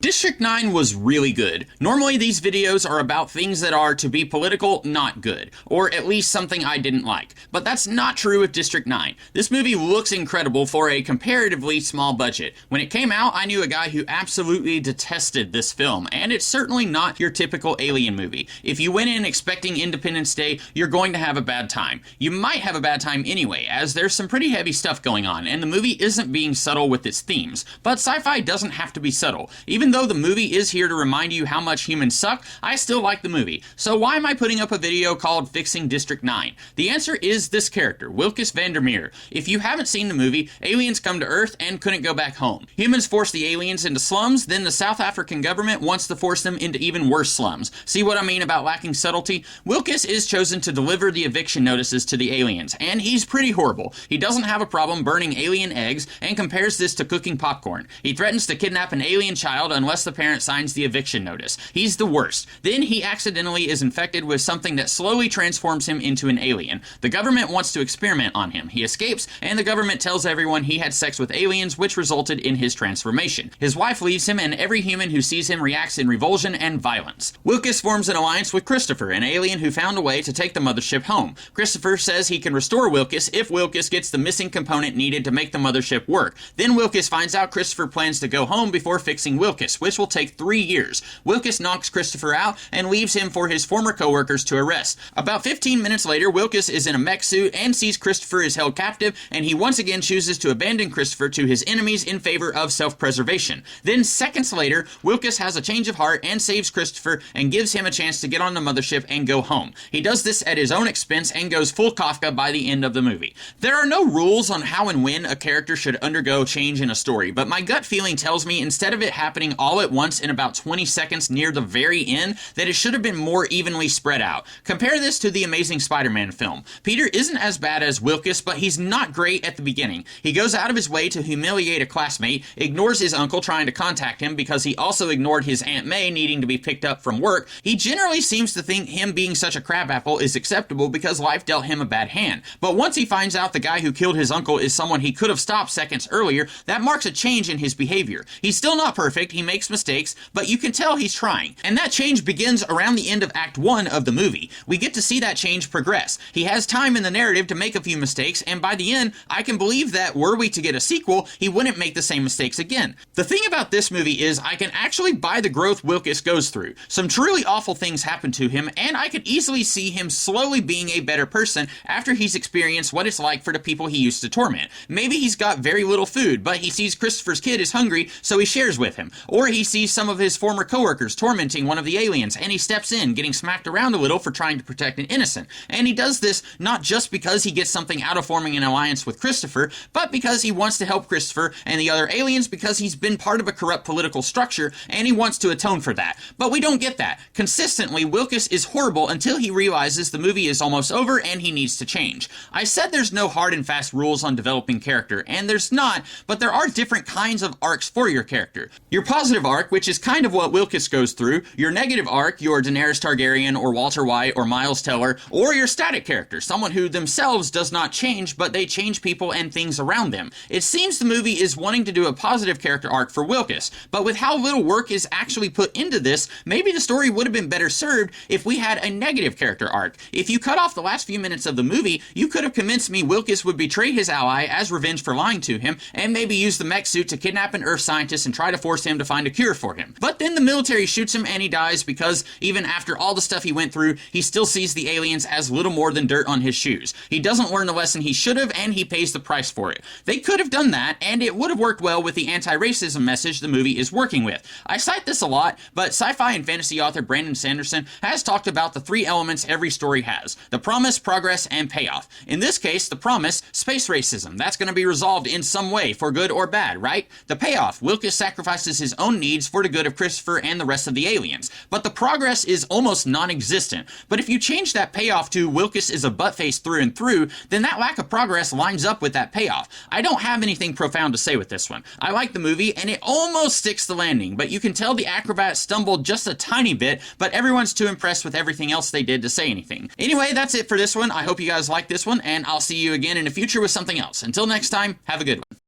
District 9 was really good. Normally these videos are about things that are, to be political, not good. Or at least something I didn't like. But that's not true with District 9. This movie looks incredible for a comparatively small budget. When it came out, I knew a guy who absolutely detested this film, and it's certainly not your typical alien movie. If you went in expecting Independence Day, you're going to have a bad time. You might have a bad time anyway, as there's some pretty heavy stuff going on, and the movie isn't being subtle with its themes. But sci-fi doesn't have to be subtle. Even though the movie is here to remind you how much humans suck, I still like the movie. So why am I putting up a video called Fixing District 9? The answer is this character, Wilkes Vandermeer. If you haven't seen the movie, aliens come to Earth and couldn't go back home. Humans force the aliens into slums, then the South African government wants to force them into even worse slums. See what I mean about lacking subtlety? Wilkes is chosen to deliver the eviction notices to the aliens, and he's pretty horrible. He doesn't have a problem burning alien eggs and compares this to cooking popcorn. He threatens to kidnap an alien child unless the parent signs the eviction notice. He's the worst. Then he accidentally is infected with something that slowly transforms him into an alien. The government wants to experiment on him. He escapes, and the government tells everyone he had sex with aliens, which resulted in his transformation. His wife leaves him, and every human who sees him reacts in revulsion and violence. Wilkes forms an alliance with Christopher, an alien who found a way to take the mothership home. Christopher says he can restore Wilkes if Wilkes gets the missing component needed to make the mothership work. Then Wilkes finds out Christopher plans to go home before fixing Wilkes, which will take 3 years. Wilkes knocks Christopher out and leaves him for his former co-workers to arrest. About 15 minutes later, Wilkes is in a mech suit and sees Christopher is held captive, and he once again chooses to abandon Christopher to his enemies in favor of self-preservation. Then seconds later, Wilkes has a change of heart and saves Christopher and gives him a chance to get on the mothership and go home. He does this at his own expense and goes full Kafka by the end of the movie. There are no rules on how and when a character should undergo change in a story, but my gut feeling tells me instead of it happening all at once in about 20 seconds near the very end, that it should have been more evenly spread out. Compare this to the Amazing Spider-Man film. Peter isn't as bad as Wilkes, but he's not great at the beginning. He goes out of his way to humiliate a classmate, ignores his uncle trying to contact him because he also ignored his Aunt May needing to be picked up from work. He generally seems to think him being such a crabapple is acceptable because life dealt him a bad hand. But once he finds out the guy who killed his uncle is someone he could have stopped seconds earlier, that marks a change in his behavior. He's still not perfect, he makes mistakes, but you can tell he's trying. And that change begins around the end of Act 1 of the movie. We get to see that change progress. He has time in the narrative to make a few mistakes, and by the end, I can believe that were we to get a sequel, he wouldn't make the same mistakes again. The thing about this movie is I can actually buy the growth Wilkes goes through. Some truly awful things happen to him, and I could easily see him slowly being a better person after he's experienced what it's like for the people he used to torment. Maybe he's got very little food, but he sees Christopher's kid is hungry, so he shares with him. Or he sees some of his former coworkers tormenting one of the aliens, and he steps in, getting smacked around a little for trying to protect an innocent. And he does this not just because he gets something out of forming an alliance with Christopher, but because he wants to help Christopher and the other aliens because he's been part of a corrupt political structure, and he wants to atone for that. But we don't get that. Consistently, Wilkes is horrible until he realizes the movie is almost over and he needs to change. I said there's no hard and fast rules on developing character, and there's not, but there are different kinds of arcs for your character. Your positive arc, which is kind of what Wilkes goes through, your negative arc, your Daenerys Targaryen or Walter White or Miles Teller, or your static character, someone who themselves does not change, but they change people and things around them. It seems the movie is wanting to do a positive character arc for Wilkes, but with how little work is actually put into this, maybe the story would have been better served if we had a negative character arc. If you cut off the last few minutes of the movie, you could have convinced me Wilkes would betray his ally as revenge for lying to him, and maybe use the mech suit to kidnap an Earth scientist and try to force him to find a cure for him. But then the military shoots him and he dies because even after all the stuff he went through, he still sees the aliens as little more than dirt on his shoes. He doesn't learn the lesson he should have, and he pays the price for it. They could have done that, and it would have worked well with the anti-racism message the movie is working with. I cite this a lot, but sci-fi and fantasy author Brandon Sanderson has talked about the 3 elements every story has: the promise, progress, and payoff. In this case, the promise, space racism. That's going to be resolved in some way, for good or bad, right? The payoff, Wilkes sacrifices his own needs for the good of Christopher and the rest of the aliens. But the progress is almost non-existent. But if you change that payoff to Wilkes is a buttface through and through, then that lack of progress lines up with that payoff. I don't have anything profound to say with this one. I like the movie, and it almost sticks the landing, but you can tell the acrobat stumbled just a tiny bit, but everyone's too impressed with everything else they did to say anything. Anyway, that's it for this one. I hope you guys like this one, and I'll see you again in the future with something else. Until next time, have a good one.